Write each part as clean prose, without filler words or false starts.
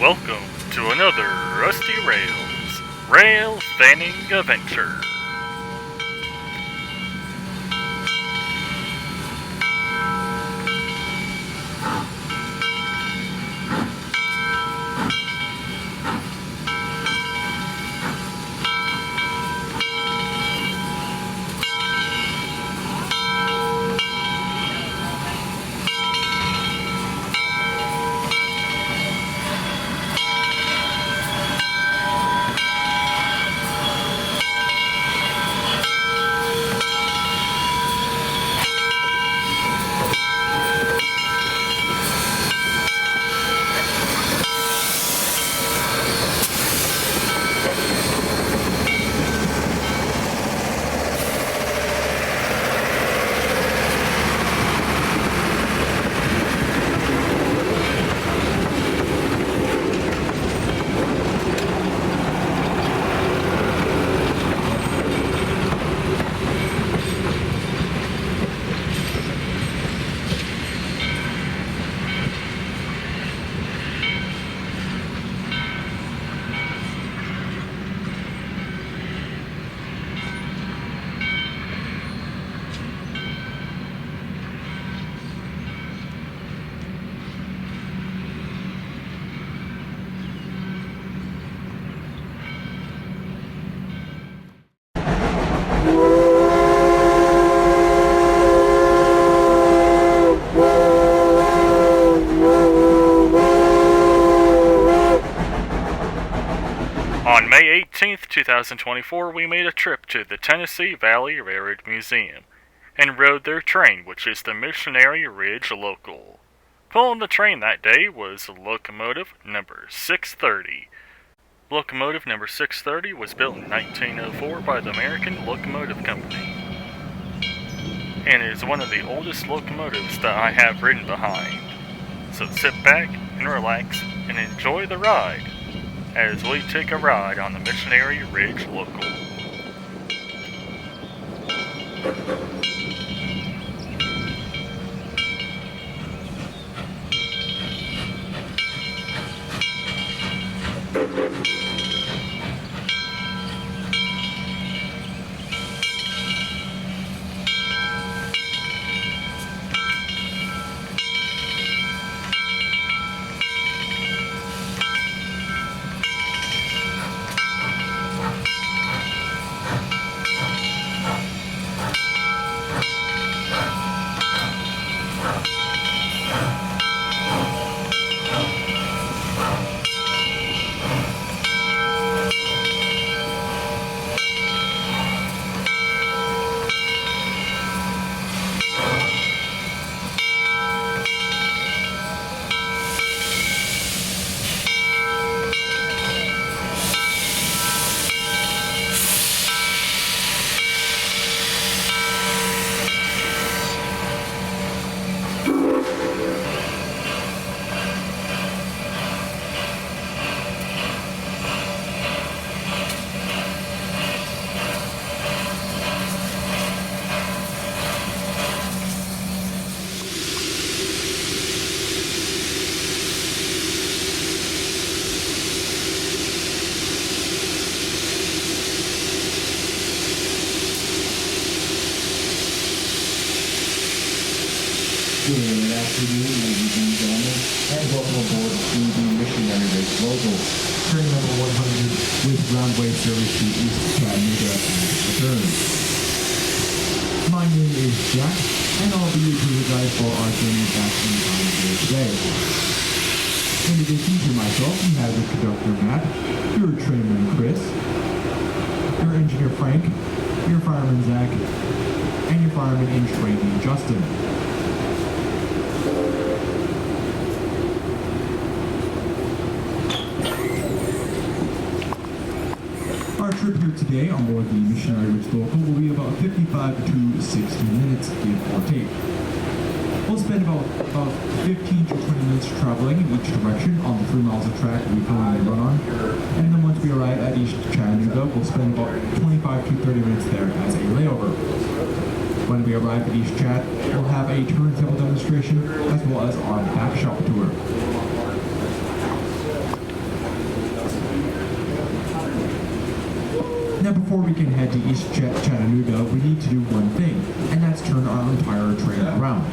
welcome to another Rusty Rails Rail Fanning Adventure. On May 18th, 2024, we made a trip to the Tennessee Valley Railroad Museum and rode their train, which is the Missionary Ridge Local. Pulling the train that day was Locomotive number 630. Locomotive number 630 was built in 1904 by the American Locomotive Company and is one of the oldest locomotives that I have ridden behind. So sit back and relax and enjoy the ride as we take a ride on the Missionary Ridge Local. Good afternoon, ladies and gentlemen, and welcome aboard to the Missionary Ridge Local, train number 100 with groundway service to East Chattanooga and return. My name is Jack, and I'll be your tour guide for our journey back in time here today. In addition to myself, we have your conductor Matt, your trainman Chris, your engineer Frank, your fireman Zach, and your fireman in training Justin. Our trip here today on board the Missionary Ridge Local will be about 55 to 60 minutes, give or take. We'll spend about 15 to 20 minutes traveling in each direction on the 3 miles of track we currently run on, and then once we arrive at East Chattanooga, we'll spend about 25 to 30 minutes there as a layover. When we arrive at East Chat, we'll have a turntable demonstration as well as our back shop tour. before we can head to East Chattanooga, we need to do one thing, and that's turn our entire train around.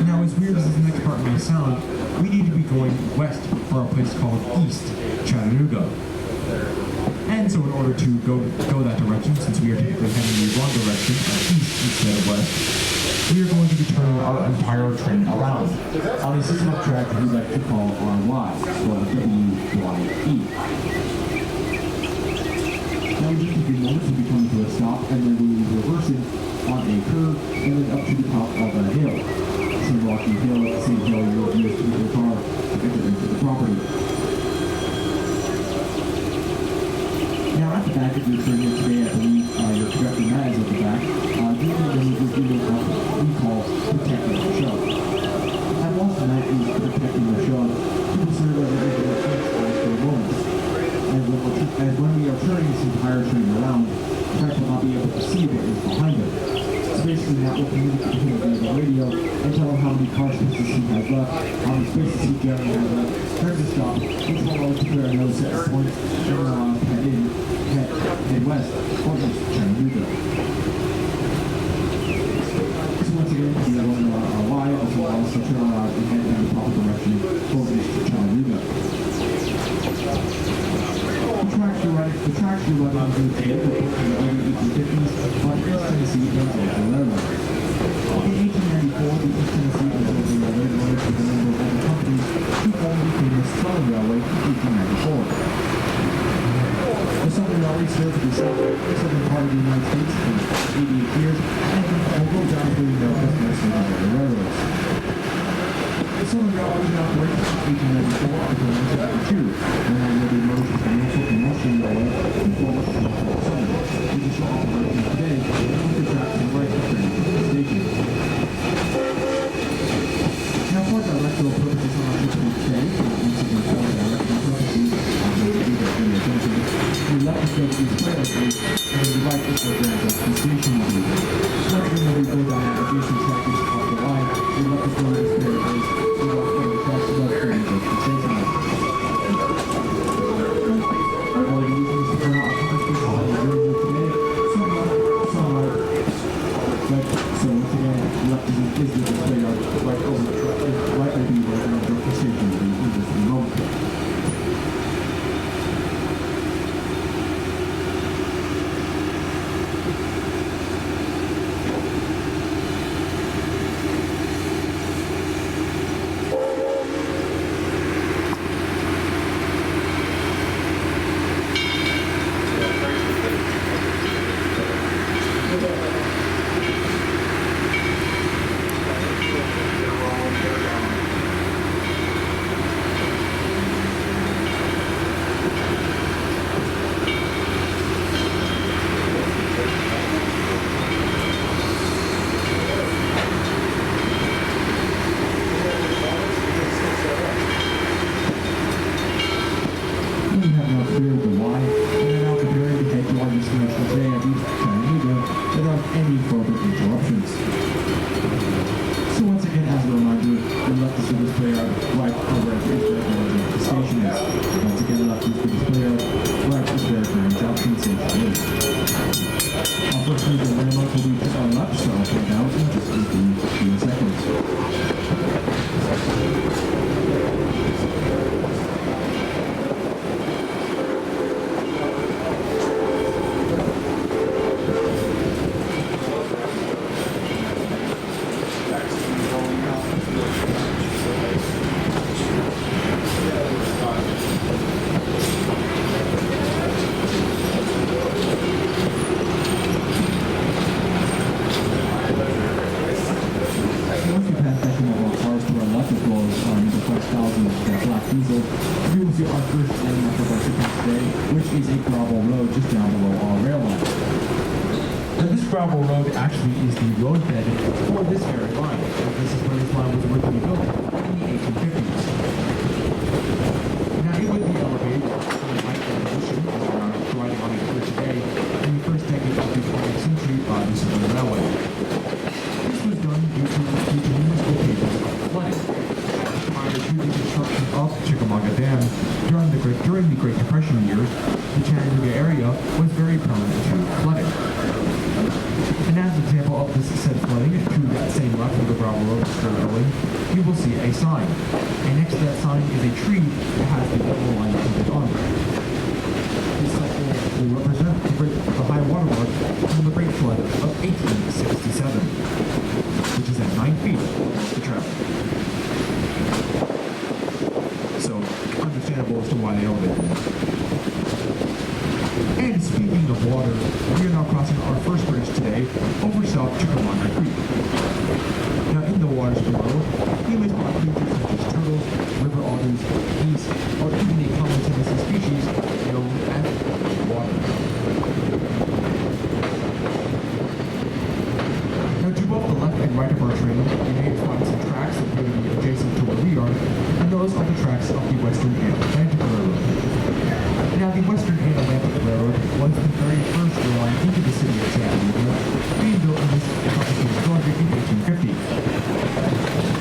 Now, as weird as this next part may sound, we need to be going west for a place called East Chattanooga. And so in order to go that direction, since we are typically heading in the wrong direction, east instead of west, we are going to be turning our entire train around on a system of track we like to call RY, or WYE. Now we just take a moment to be coming to a stop, and then we will reverse it on a curve, and then up to the top of a hill. Same rocky hill, the same hill you will use to move the car to enter into the property. Now at the back of your train today, I believe your projecting that is at the back. During the day, we're doing what we call protecting the show. And most of that is protecting the show to serve as a visual for a moment. As when we are turning this entire train around, the track will not be able to see what is behind it. So basically that will communicate to him via the radio and tell him how many car spaces he has left, how many spaces he generally has left, where to stop, which will always clear a nose at points, and head west, or just Chattanooga. So once again, we are going our Y, which will also turn around and head in the proper direction towards Chattanooga. The tracks you're running on the today were built in the early 1850s by the East Tennessee Turntable Railroad. In 1894, the East Tennessee Turntable Railroad merged with a number of other companies to form the famous Southern Railway in 1894. The Southern Railway served the southern part of the United States for 88 years and will go down through America's most important railroads. The Southern Railway was in operation from 1894 until 1992, when it will be merged with the Norfolk and Western Railway to form the Norfolk Southern, which is still operating today with the track to the right of the station. Now, for directorial purposes on our trip today, once again for directorial purposes, we left the stage these players and we right is where the station will be. Once again, when we go down the adjacent track is off the line, we left the floor of the spare base, we walk from the tracks left to the station. All the reasons to turn out our purposes on the radio today, somewhat. But, so once again, left is the display yard right over the track, right over the station will be in this moment. Gravel road actually is the roadbed for this very line. This is where this line was originally built in the 1850s. Now it would be elevated from the height of the ocean as we are riding on it here today in the first decade of the 20th century by the Southern Railway. This was done due to municipal cables flooding. Prior to the construction of Chickamauga Dam during the Great Depression years, the Chattanooga area was very very prone to flooding. And as an example of this said flooding, to that same left of the gravel road building, you will see a sign. And next to that sign is a tree that has the yellow line painted on it. This cycle will represent the high water mark from the Great Flood of 1867, which is at 9 feet to travel. So, understandable as to why they elevated it. And speaking of water, we are now crossing our first bridge today over South Chickamauga Creek. Now in the waters below, you may spot creatures such as turtles, river otters, geese, or even a common Tennessee species known as water. Now to both the left and right of our train, you may find some tracks that appear to be adjacent to where we are, and those are the tracks of the Western and Atlantic Railroad. Now, the Western and Atlantic Railroad was the very first line into the city of Chattanooga, being built in this complicated Georgia in 1850.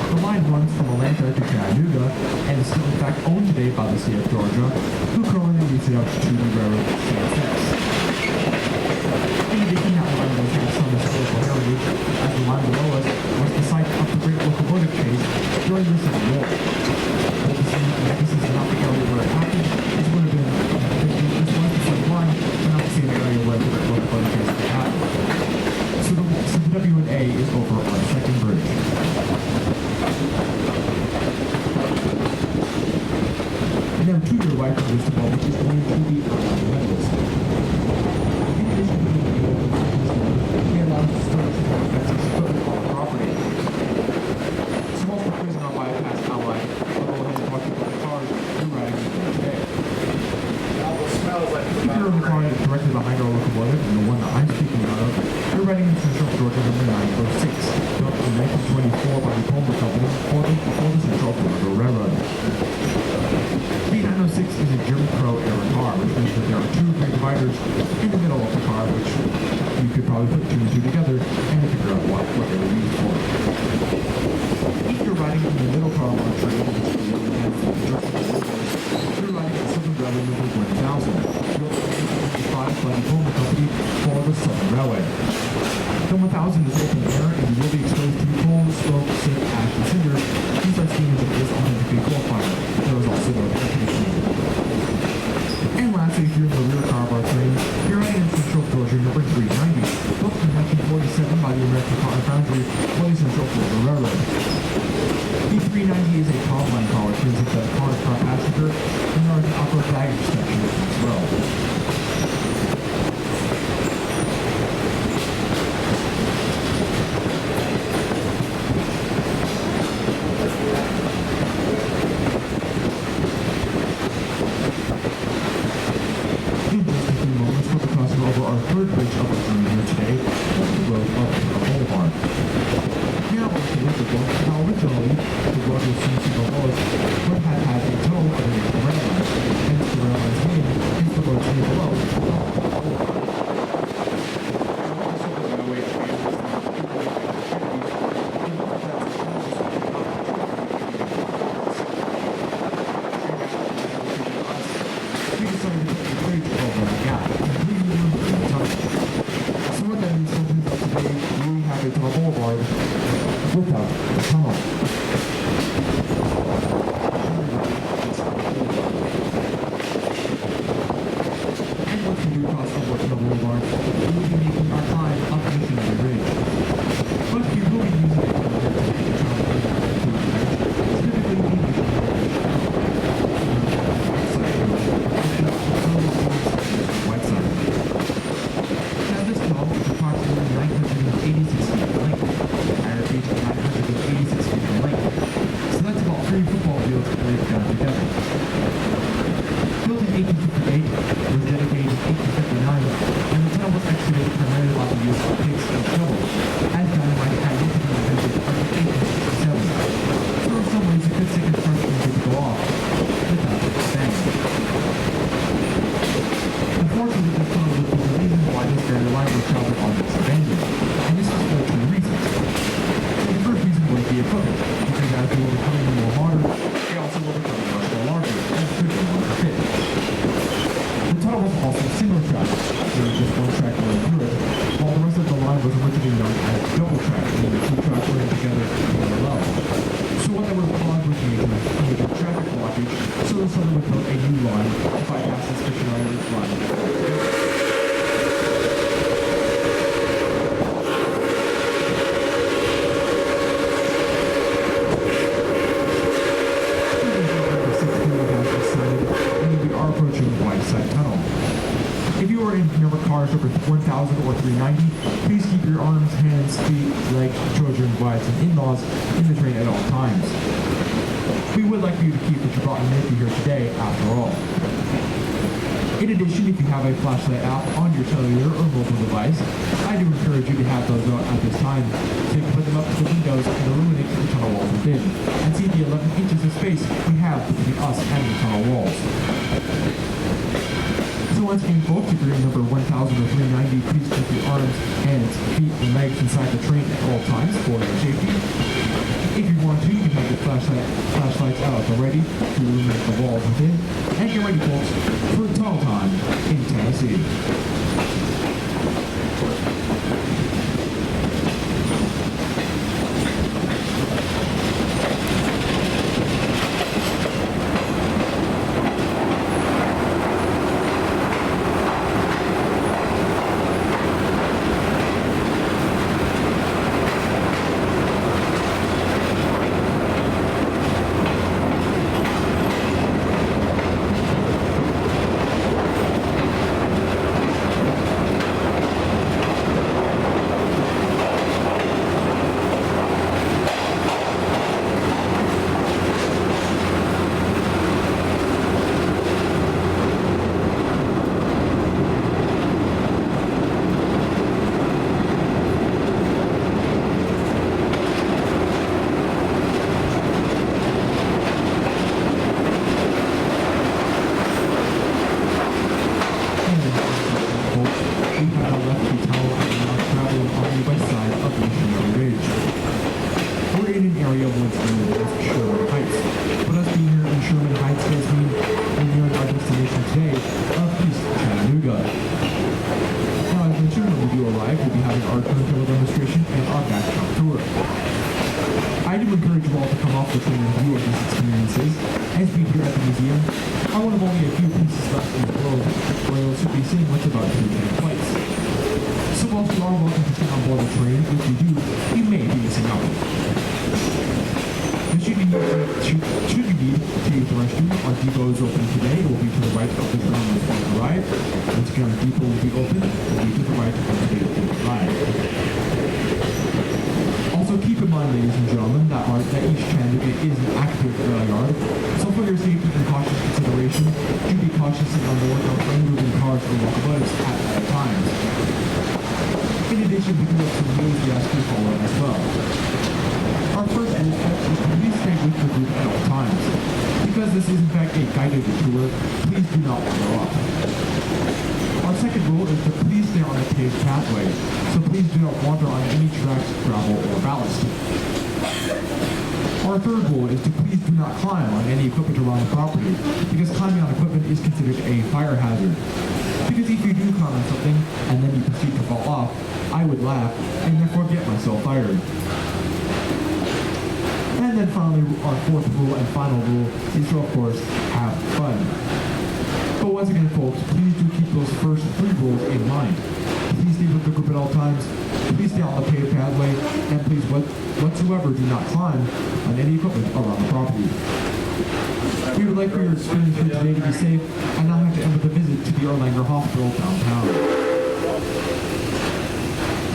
The line runs from Atlanta to Chattanooga, and is still in fact owned today by the state of Georgia, who currently leases it out to the railroad CSX. In addition, that line does have some historical heritage, as the line below us was the site of the Great Locomotive chase during the Civil War. This is not the area where it happened. This would have been this was the same line, but not the same area where the locomotive chase happened. So the W&A is over on the second bridge. And now to your right of this wall, which is going to the metals. In addition to the we allow us to store expenses equipment on the property. So whilst we're praising our bypass outline, I'll go ahead and talk about the cars you're riding with today. If you're in the car directly behind our locomotive, and the one that I'm speaking out of, you're riding in Central Georgia number 906, built in 1924 by the Turntable Company for the Central Georgia Railroad. The 906 is a Jim Crow era car, which means that there are two great dividers in the middle of the car, which you could probably put two and two together and figure out what they were used for. If you're riding in the middle car on a train, which is the you're riding the Southern Railway number 1000, built in 1955 by the Turntable Company for the Southern Railway. The 1000 is open air and you will be exposed to coal, smoke, soot, ash, and cinder. These are steam engines authentically coal fired. There is also no air conditioning. And lastly, if you're in the rear car of our train, you're riding in Central Georgia number 390, built in 1947 by the American Cotton Foundry for the Central Georgia Railroad. The 390 is a top-line car, which means it's a car passenger, and there is an upper baggage section as well. Over our third bridge of the journey here today, was the road up to the boulevard. Now, if you look at how originally the road was seen to the lowest would have had a tunnel underneath the rail line, hence the rail line's name is the road seen below. We decided to put the bridge over the gap. So what that means is that today we have a tunnel boulevard without a tunnel. And once we do cross over tunnel boulevard, we will be making our climb up Missionary Ridge. But we will be using a tunnel here to make the tunnel specifically the Missionary Ridge. White side. Now this tunnel is approximately 986 feet in length, higher feet 986 feet in length. So that's about 3 football fields laid down together. Built in 1858, it was dedicated in 1859, and the tunnel was excavated primarily by the use of picks and shovels, as dynamite had yet to be invented until 1867. So in some ways, it could say construction did go off without a bang. Unfortunately, this tunnel would be the reason why this very line was traveled on its abandoned, and this was for 2 reasons. So the first reason was the equipment, because as they were becoming more modern, they also were becoming more cars over 1,000 or 390, please keep your arms, hands, feet, legs, children, wives, and in-laws in the train at all times. We would like for you to keep what you brought with you here today, after all. In addition, if you have a flashlight app on your cellular or mobile device, I do encourage you to have those out at this time so you can put them up to the windows and illuminate the tunnel walls within, and see the 11 inches of space we have between us and the tunnel walls. So once again, folks, if you're in number 1,000 or 390, please keep your arms, hands, feet, and legs inside the train at all times for your safety. If you want to, you can have your flashlights out already to illuminate the walls within. And get ready, folks, for tunnel time in Tennessee.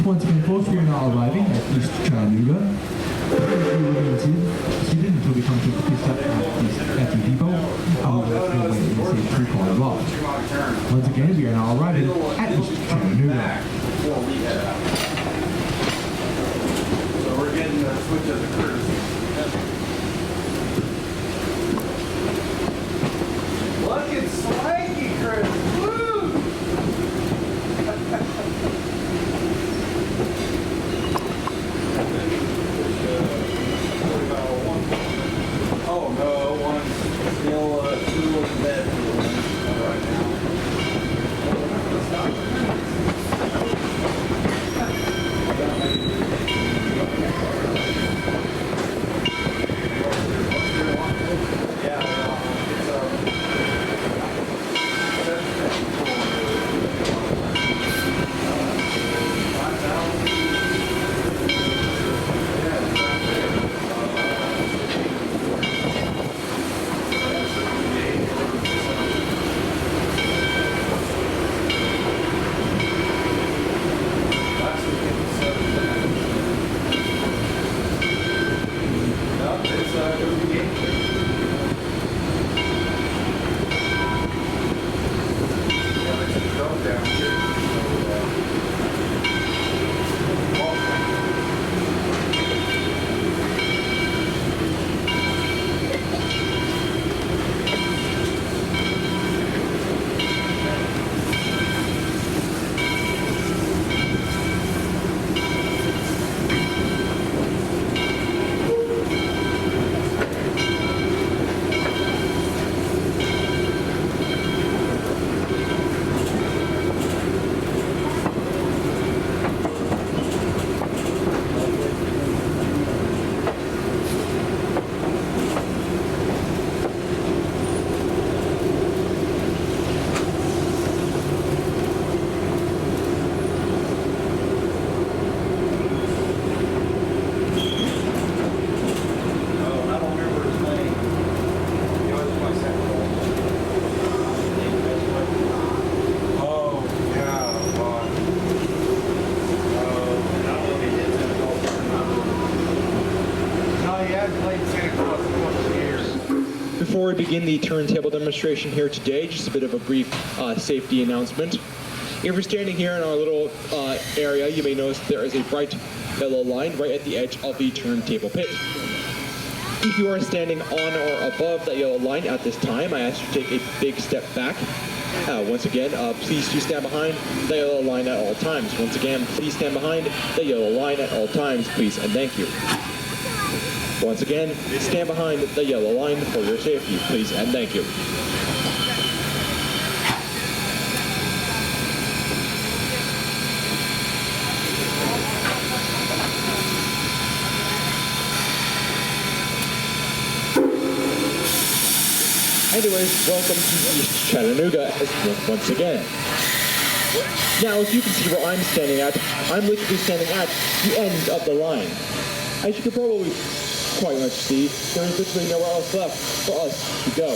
Once again, folks, we are now arriving at East Chattanooga. We will remain seated until we come to the step at the depot. We'll wait in the 3-car block. Once again, we are now arriving at East Chattanooga. So we're getting the switch of the crews. Looking swanky, Chris. Woo! Oh no, one's still two in bed right now. Before we begin the turntable demonstration here today, just a bit of a brief safety announcement. If you're standing here in our little area, you may notice there is a bright yellow line right at the edge of the turntable pit. If you are standing on or above that yellow line at this time, I ask you to take a big step back. Once again, please do stand behind the yellow line at all times. Once again, please stand behind the yellow line at all times, please, and thank you. Once again, stand behind the yellow line for your safety, please, and thank you. Anyways, welcome to East Chattanooga once again. Now, as you can see where I'm standing at, I'm literally standing at the end of the line. As you can probably quite much see, there is literally nowhere else left for us to go.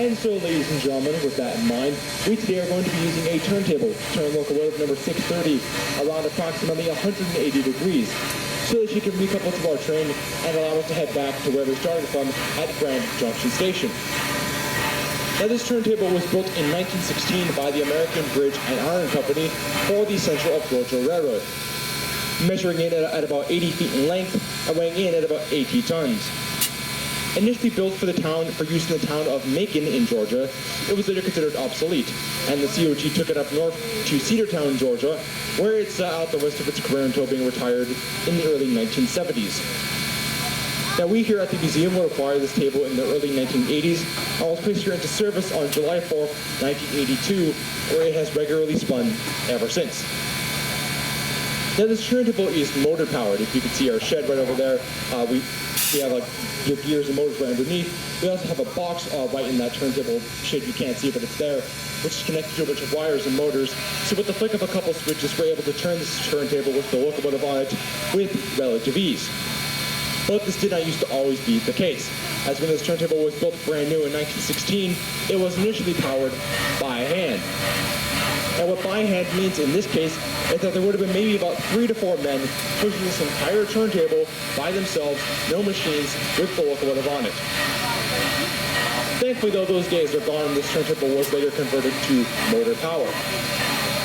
And so, ladies and gentlemen, with that in mind, we today are going to be using a turntable, turn locomotive number 630, around approximately 180 degrees, so that she can recouple to our train and allow us to head back to where we started from at Grand Junction Station. Now, this turntable was built in 1916 by the American Bridge and Iron Company for the Central of Georgia Railroad, measuring in at about 80 feet in length and weighing in at about 80 tons. Initially built for use in the town of Macon in Georgia, it was later considered obsolete, and the COG took it up north to Cedartown, Georgia, where it sat out the rest of its career until being retired in the early 1970s. Now, we here at the museum will acquire this table in the early 1980s and was placed here into service on July 4th, 1982, where it has regularly spun ever since. Now, this turntable is motor powered. If you can see our shed right over there, we have like your gears and motors right underneath. We also have a box right in that turntable shed. You can't see it, but it's there, which is connected to a bunch of wires and motors. So with the flick of a couple switches, we're able to turn this turntable with the locomotive on it with relative ease. But this did not used to always be the case, as when this turntable was built brand new in 1916, it was initially powered by hand. And what by hand means in this case is that there would have been maybe about 3 to 4 men pushing this entire turntable by themselves, no machines, with the locomotive on it. Thankfully, though, those days are gone, and this turntable was later converted to motor power.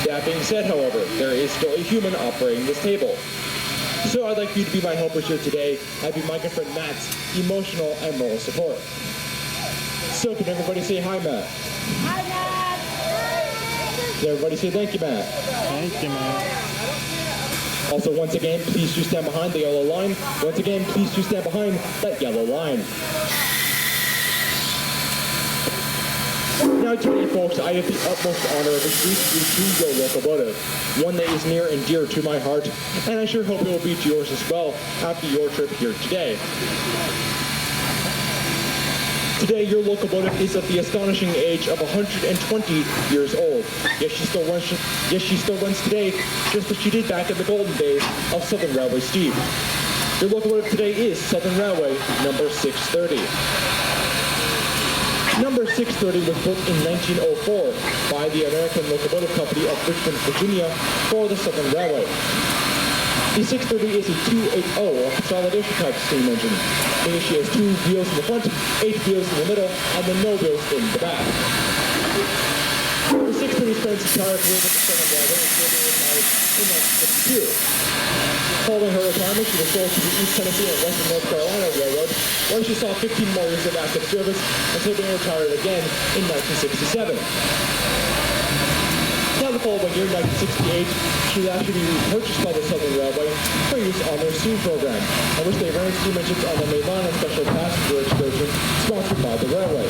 That being said, however, there is still a human operating this table. So I'd like you to be my helpers here today. I'd be my good friend Matt's emotional and moral support. So can everybody say hi, Matt? Hi, Matt! Can everybody say thank you, Matt? Thank you, Matt. Also, once again, please do stand behind the yellow line. Once again, please do stand behind that yellow line. Now, today, folks, I have the utmost honor of introducing you to your locomotive, one that is near and dear to my heart, and I sure hope it will be to yours as well after your trip here today. Today, your locomotive is at the astonishing age of 120 years old. Yes, she still runs today, just as she did back in the golden days of Southern Railway steam. Your locomotive today is Southern Railway number 630. Number 630 was built in 1904 by the American Locomotive Company of Richmond, Virginia for the Southern Railway. The 630 is a 280 consolidation type steam engine, meaning she has 2 wheels in the front, 8 wheels in the middle, and then no wheels in the back. The 630 spent its entire career with the Southern Railway until they retired in 1952. Following her retirement, she was sold to the East Tennessee and Western North Carolina Railroad, where she saw 15 more years of active service until being retired again in 1967. Now, the following year, 1968, she was actually repurchased by the Southern Railway for use on their steam program, in which they ran steam engines on the main line and special passenger excursions sponsored by the railway.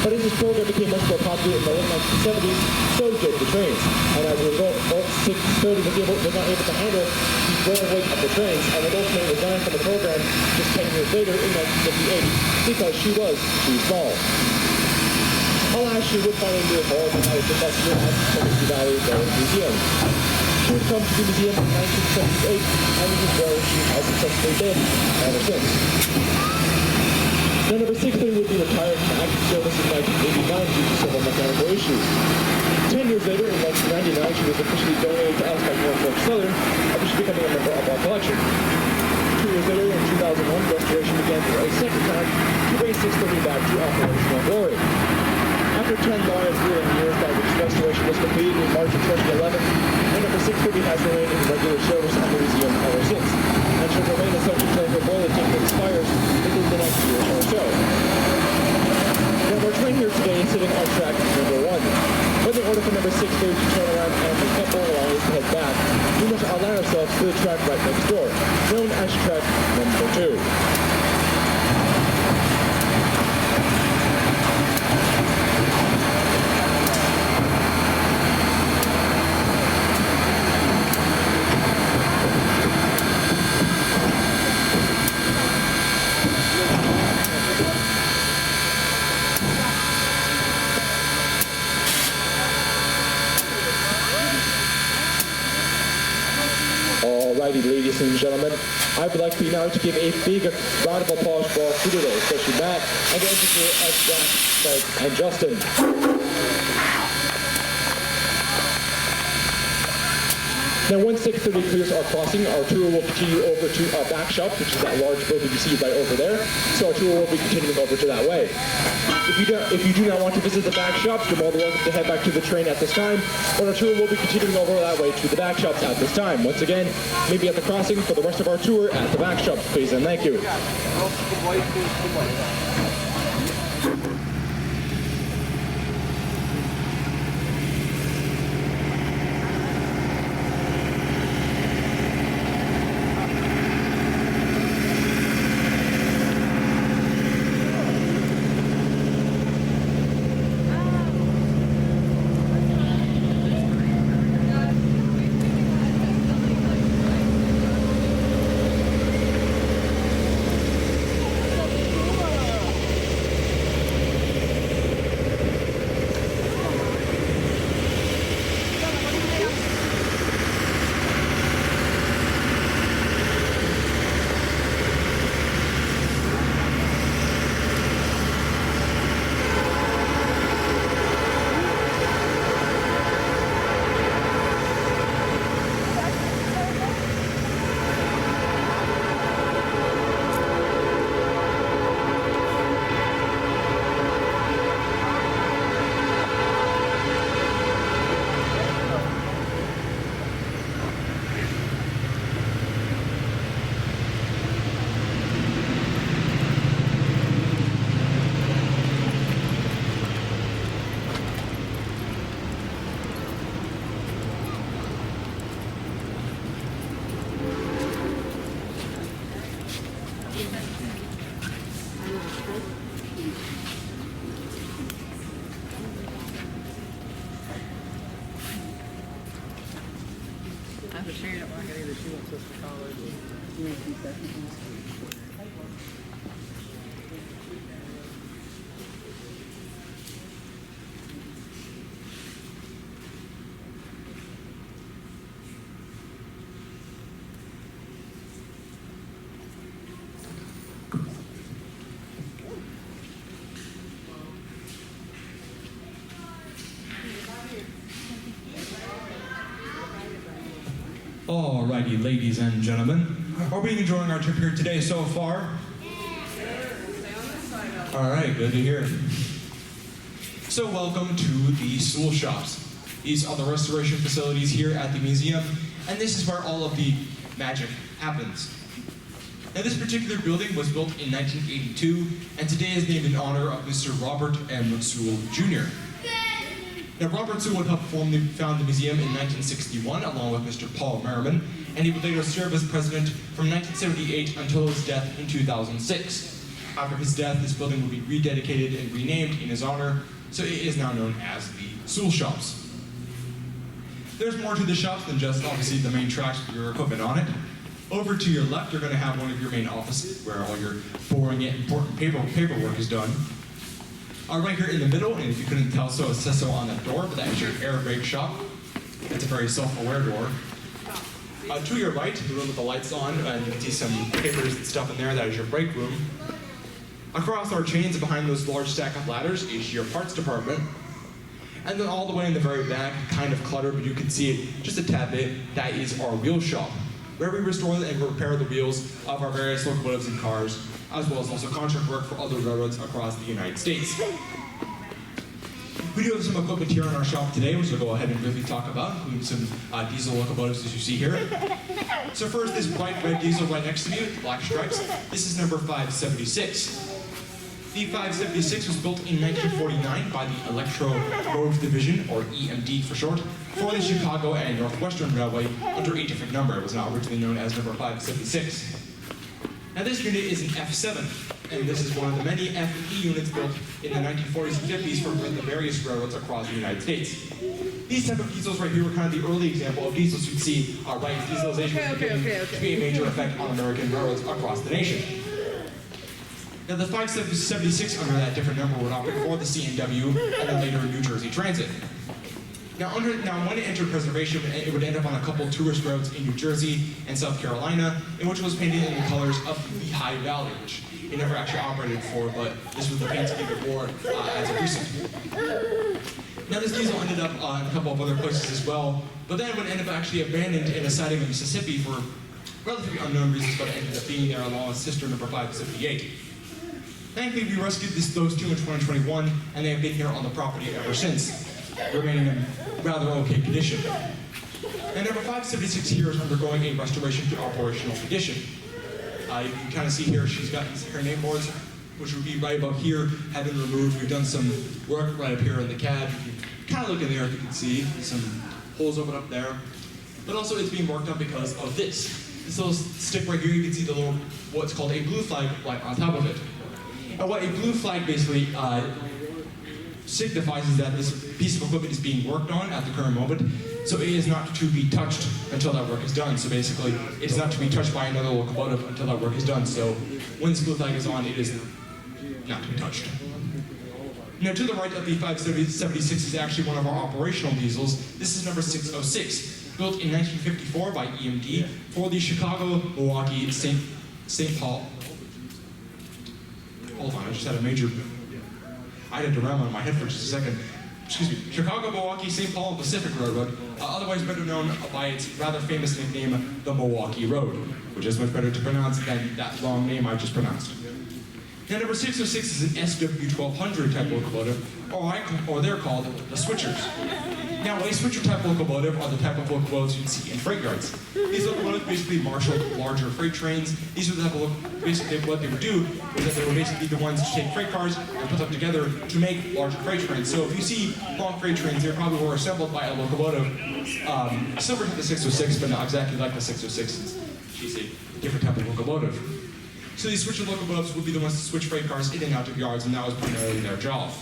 But as this program became much more popular in the late 1970s, so did the trains. And as a result, Bolt 630 was not able to handle the growing weight of the trains, and was ultimately resigned from the program just 10 years later in 1958 because she was too small. Alas, she would find a new home and was invested at the Tennessee Valley Railroad Museum. She would come to the museum in 1978, and this is where she has successfully been ever since. Now, number 630 would be retired from active service in 1989 due to several mechanical issues. 10 years later, in 1999, she was officially donated to us by Norfolk Southern, officially becoming a member of our collection. 2 years later, in 2001, restoration began for a second time to bring 630 back to operational glory. After 10 long and grueling years by which restoration was completed in March of 2011, the number 630 has remained in regular service at the museum ever since, and should remain as such until her boiler tank expires within the next year or so. Now our train here today is sitting on track number 1. But in order for number 630 to turn around and a couple lines to head back, we must align ourselves to the track right next door, known as track number 2. Alrighty, ladies and gentlemen, I would like now to give a big round of applause for our crew today, especially Matt and the engineer as Jack, Craig, and Justin. Now, once 630 clears our crossing, our tour will continue over to our back shop, which is that large building you see right over there. So our tour will be continuing over to that way. If you do not want to visit the back shops, you're more than welcome to head back to the train at this time, but our tour will be continuing over that way to the back shops at this time. Once again, maybe at the crossing for the rest of our tour at the back shops, please and thank you. Alrighty, ladies and gentlemen, are we enjoying our trip here today so far? Alright, good to hear. So welcome to the Sewell Shops. These are the restoration facilities here at the museum, and this is where all of the magic happens. Now this particular building was built in 1982, and today is named in honor of Mr. Robert M. Sewell, Jr. Now, Robert Sewell helped found the museum in 1961, along with Mr. Paul Merriman, and he would later serve as president from 1978 until his death in 2006. After his death, this building will be rededicated and renamed in his honor, so it is now known as the Sewell Shops. There's more to the shops than just, obviously, the main tracks with your equipment on it. Over to your left, you're going to have one of your main offices, where all your boring yet important paperwork is done. Right here in the middle, and if you couldn't tell so, it says so on that door, but that is your air brake shop. It's a very self-aware door. To your right, the room with the lights on, and you can see some papers and stuff in there. That is your brake room. Across our chains, behind those large stack of ladders, is your parts department. And then all the way in the very back, kind of cluttered, but you can see it just a tad bit, that is our wheel shop, where we restore and repair the wheels of our various locomotives and cars as well as also contract work for other railroads across the United States. We do have some equipment here in our shop today, which we'll go ahead and briefly talk about, including some diesel locomotives as you see here. So first, this bright red diesel right next to me with the black stripes. This is number 576. The 576 was built in 1949 by the Locomotive Division, or EMD for short, for the Chicago and Northwestern Railway under a different number. It was not originally known as number 576. Now this unit is an F7, and this is one of the many F and E units built in the 1940s and 50s for the various railroads across the United States. These type of diesels right here were kind of the early example of diesels you'd see right as dieselization was beginning to be a major effect on American railroads across the nation. Now the 576 under that different number would operate for the CNW and then later New Jersey Transit. Now when it entered preservation, it would end up on a couple tourist roads in New Jersey and South Carolina, in which it was painted in the colors of the Lehigh Valley, which it never actually operated for, but this was the paint scheme it wore as a precinct. Now this diesel ended up in a couple of other places as well, but then it would end up actually abandoned in a siding of Mississippi for relatively unknown reasons, but it ended up being there along with sister number 578. Thankfully, we rescued those two in 2021, and they have been here on the property ever since, remaining in rather okay condition. And number 576 here is undergoing a restoration to operational condition. You can kind of see here she's got her name boards, which would be right above here, have been removed. We've done some work right up here in the cab. You can kind of look in there if you can see some holes open up there. But also it's being worked on because of this. This little stick right here, you can see the little, what's called a blue flag right on top of it. And what a blue flag basically signifies is that this piece of equipment is being worked on at the current moment, so it is not to be touched until that work is done. So basically, it is not to be touched by another locomotive until that work is done. So when this blue flag is on, it is not to be touched. Now to the right of the 576 is actually one of our operational diesels. This is number 606, built in 1954 by EMD for the Chicago, Milwaukee, St. Paul. Hold on, I just had a major, I had a derailment in my head for just a second. Excuse me, Chicago, Milwaukee, St. Paul, and Pacific Railroad, otherwise better known by its rather famous nickname, the Milwaukee Road, which is much better to pronounce than that long name I just pronounced. Now number 606 is an SW1200 type locomotive, or they're called the switchers. Now a switcher type locomotive are the type of locomotives you'd see in freight yards. These locomotives basically marshaled larger freight trains. These were the type of, basically what they would do was that they would basically be the ones to take freight cars and put them together to make larger freight trains. So if you see long freight trains, they probably were assembled by a locomotive similar to the 606, but not exactly like the 606. She's a different type of locomotive. So these switcher locomotives would be the ones to switch freight cars in and out of yards, and that was primarily their job.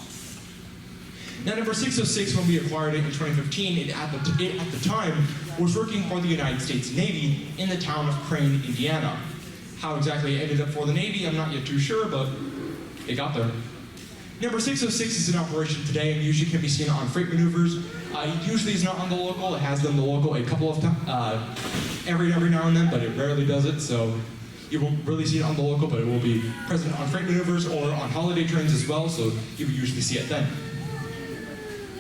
Now number 606, when we acquired it in 2015, it at the time was working for the United States Navy in the town of Crane, Indiana. How exactly it ended up for the Navy, I'm not yet too sure, but it got there. Number 606 is in operation today and usually can be seen on freight maneuvers. It usually is not on the local. It has done the local a couple of times, every now and then, but it rarely does it, so you won't really see it on the local, but it will be present on freight maneuvers or on holiday trains as well, so you will usually see it then.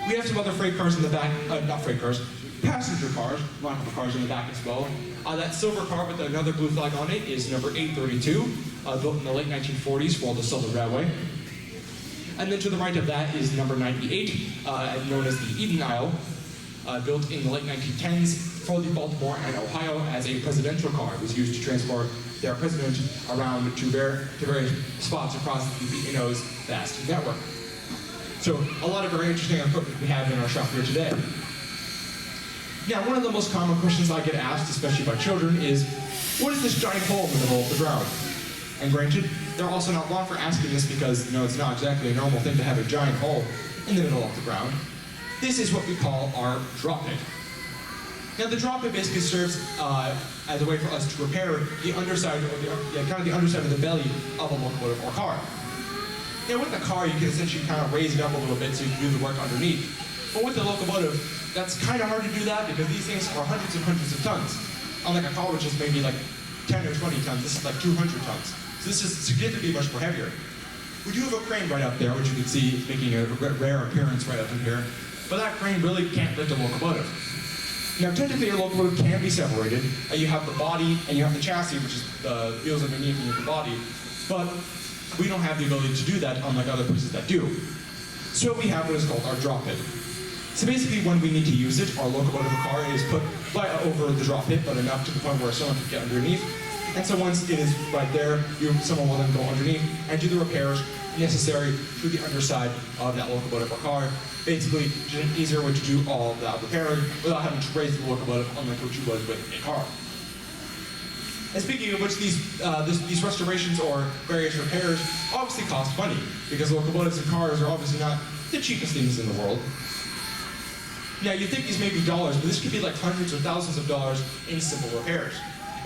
We have some other freight cars in the back, not freight cars, passenger cars, line of cars in the back as well. That silver car with another blue flag on it is number 832, built in the late 1940s for the Southern Railway. And then to the right of that is number 98, known as the Eden Isle, built in the late 1910s for the Baltimore and Ohio as a presidential car. It was used to transport their president around to various spots across the B&O's vast network. So a lot of very interesting equipment we have in our shop here today. Now, one of the most common questions I get asked, especially by children, is, what is this giant hole in the middle of the ground? And granted, they're also not wrong for asking this because, it's not exactly a normal thing to have a giant hole in the middle of the ground. This is what we call our drop pit. Now, the drop pit basically serves as a way for us to repair the underside, or the underside of the belly of a locomotive or car. Now, with the car, you can essentially kind of raise it up a little bit so you can do the work underneath. But with the locomotive, that's kind of hard to do that because these things are hundreds and hundreds of tons. Unlike a car, which is maybe like 10 or 20 tons, this is like 200 tons. So this is significantly much more heavier. We do have a crane right up there, which you can see making a rare appearance right up in here. But that crane really can't lift a locomotive. Now, technically, a locomotive can be separated. You have the body and you have the chassis, which is the wheels underneath and you have the body. But we don't have the ability to do that, unlike other places that do. So we have what is called our drop pit. So basically, when we need to use it, our locomotive car is put right over the drop pit, but enough to the point where someone can get underneath. And so once it is right there, someone will then go underneath and do the repairs necessary to the underside of that locomotive or car. Basically, just an easier way to do all of that repairing without having to raise the locomotive, unlike what you would with a car. And speaking of which, these restorations or various repairs obviously cost money, because locomotives and cars are obviously not the cheapest things in the world. Now, you think these may be dollars, but this could be like hundreds or thousands of dollars in simple repairs.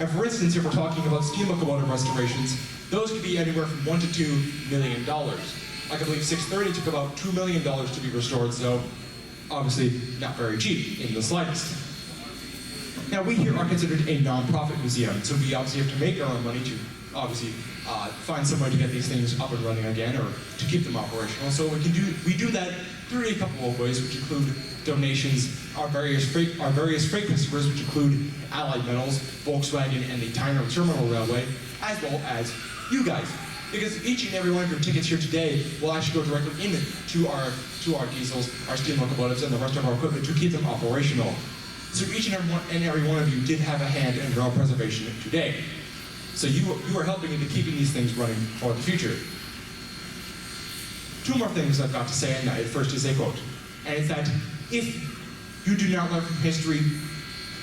And for instance, if we're talking about steam locomotive restorations, those could be anywhere from $1 to $2 million. Like I believe 630 took about $2 million to be restored, so obviously not very cheap in the slightest. Now, we here are considered a non-profit museum, so we obviously have to make our own money to obviously find some way to get these things up and running again, or to keep them operational. So we do that through a couple of ways, which include donations, our various freight customers, which include Allied Metals, Volkswagen, and the Tyner Terminal Railway, as well as you guys. Because each and every one of your tickets here today will actually go directly into our diesels, our steam locomotives, and the rest of our equipment to keep them operational. So each and every one of you did have a hand in rail preservation today. So you are helping into keeping these things running for the future. Two more things I've got to say on that. First is a quote, and it's that if you do not learn from history,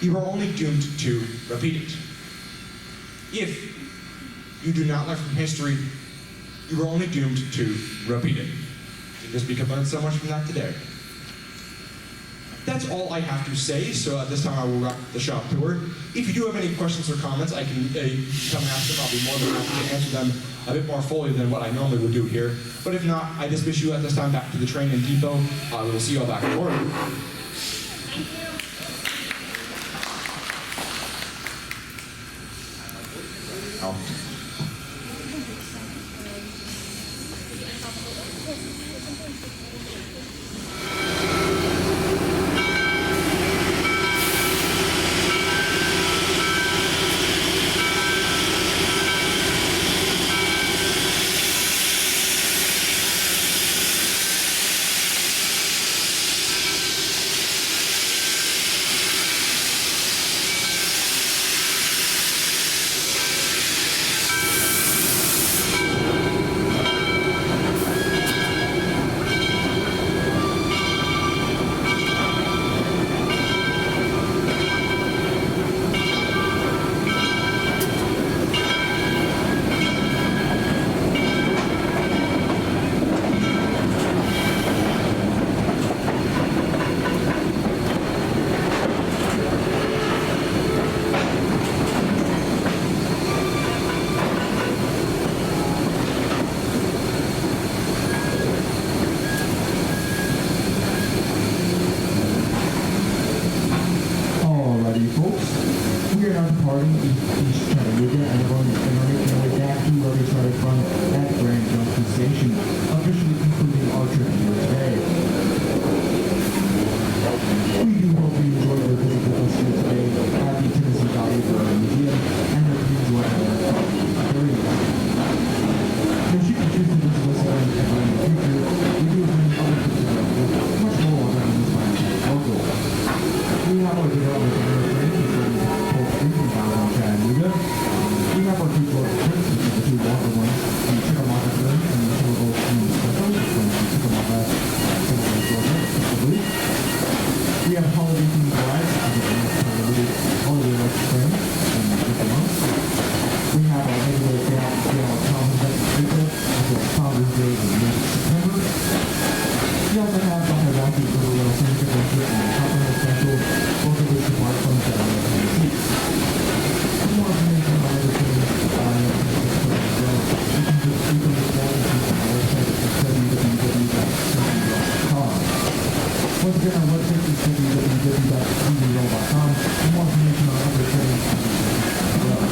you are only doomed to repeat it. If you do not learn from history, you are only doomed to repeat it. Just because I learned so much from that today. That's all I have to say, so at this time I will wrap the shop tour. If you do have any questions or comments, I can come and ask them. I'll be more than happy to answer them a bit more fully than what I normally would do here. But if not, I dismiss you at this time back to the train and depot. We will see you all back at work. departing East Chattanooga and are making their way back to where we started from at Grand Junction Station, officially concluding our trip here today. We do hope you enjoyed your visit with us here today at the Tennessee Valley Railroad Museum and hope you enjoyed our experience. As you can choose to visit us again in the future, we do have many other things available, much more on this podcast local. We have our development and training from Chattanooga. We have our two short trips, which is the two longer ones, the Chickamauga Turn and the Turntable Special, from Chickamauga to Georgia, I believe. We have holiday themed rides, which is the holiday lights train in just a month. We have our annual Gale Conference in April, as well as Founders Day in mid-September. We also have the Hiwaukee River Rail Syndicate Adventure and the Copperhead Special, both of which depart from Chattanooga, Tennessee. For more information on other things, you can just click on the form and see our website at www.tennessee.com. Once again, our website is www.tennessee.com. For more information on other things, as well.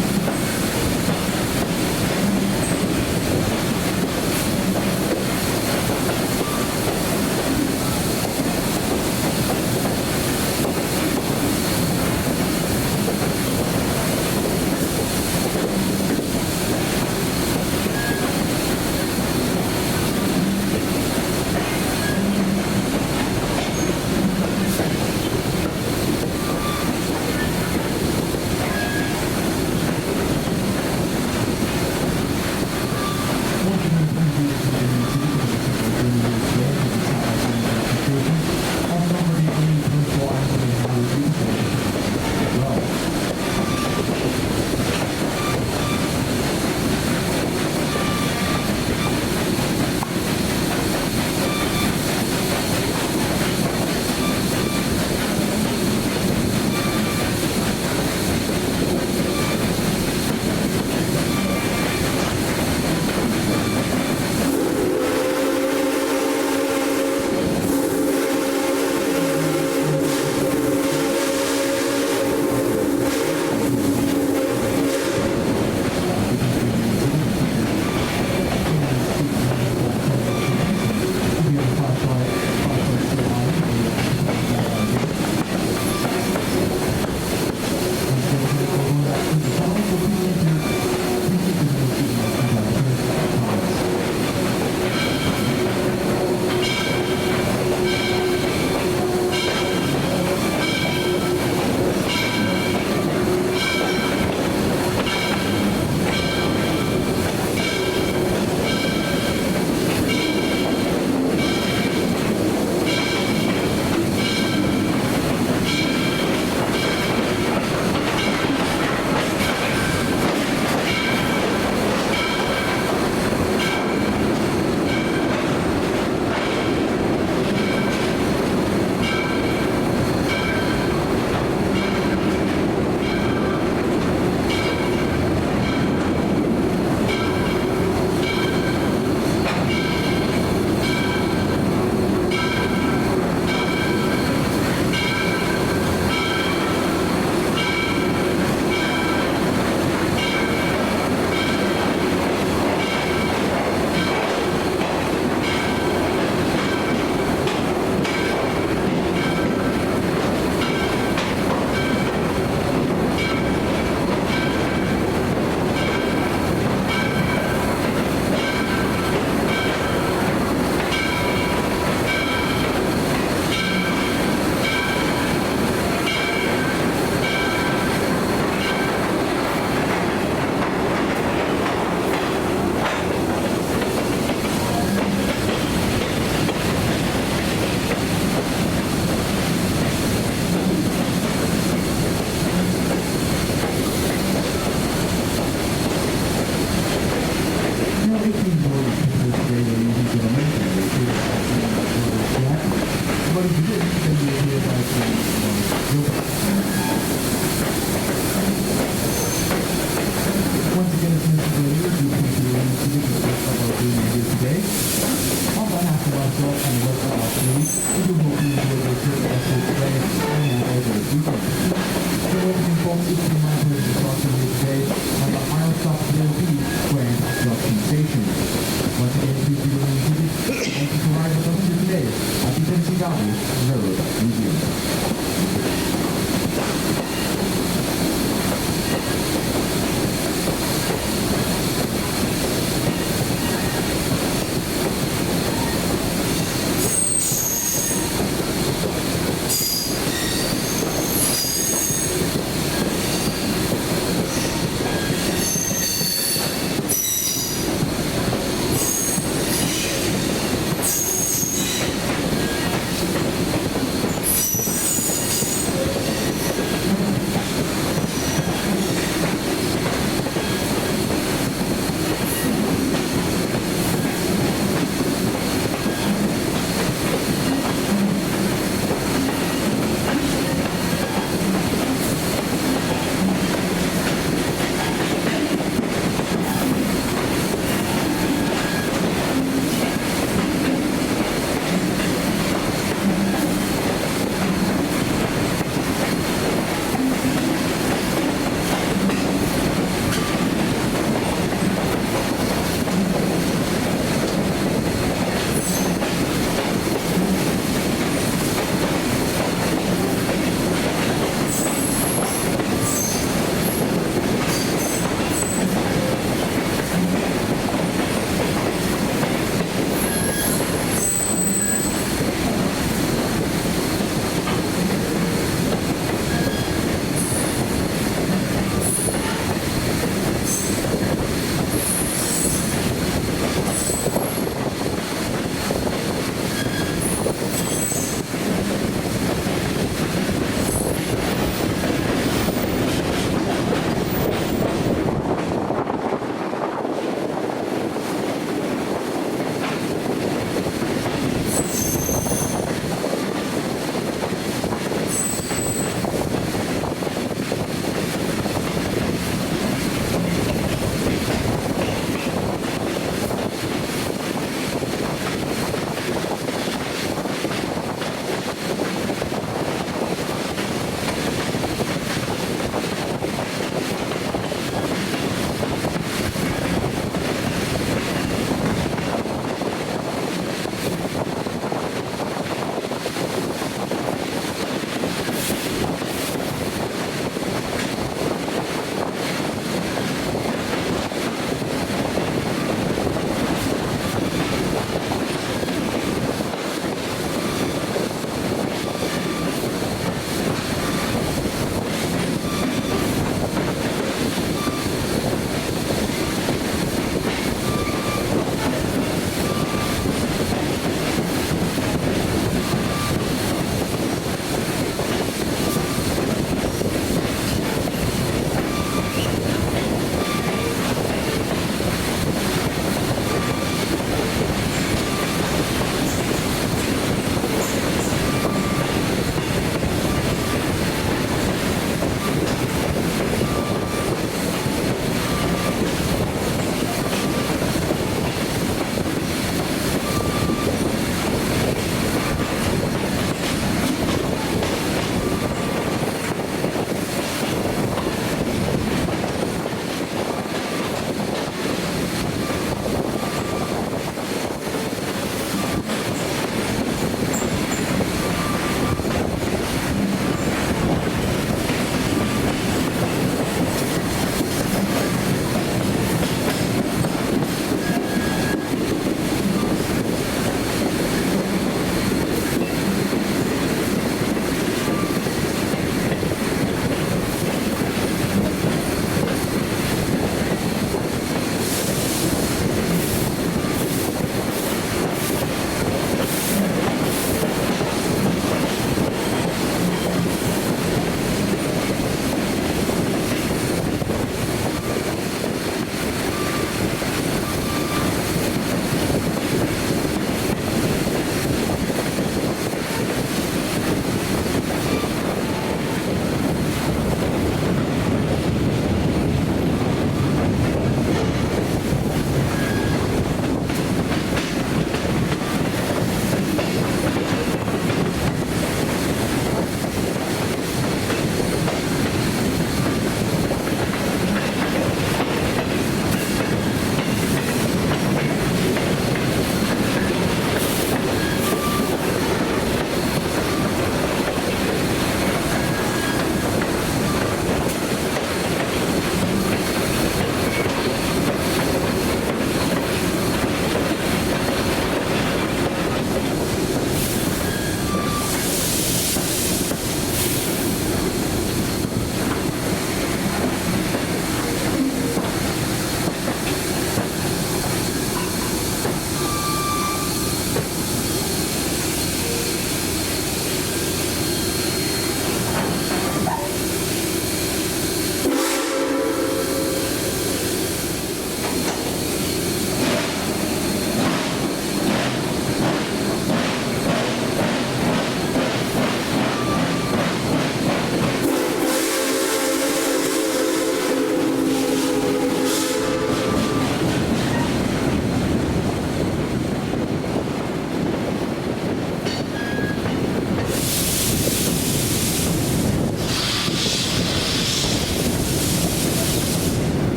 behalf of myself and the rest of our team, we do hope you enjoyed your trip at this play and have a great weekend. So ladies and folks, it's been my pleasure to talk to you today on the final stop will be Grand Junction Station. Once again, please be really seated. Thank you for riding with us here today at the Tennessee Valley Railroad Museum.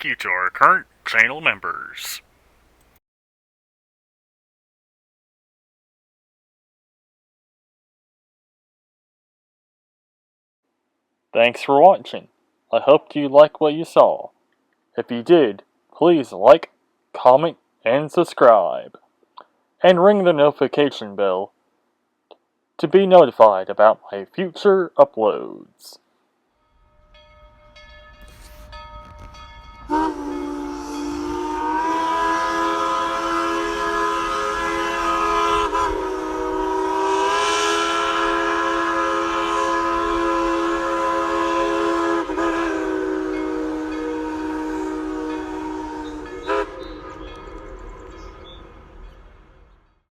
you to our current channel members. Thanks for watching. I hope you liked what you saw. If you did, please like, comment, and subscribe. And ring the notification bell to be notified about my future uploads.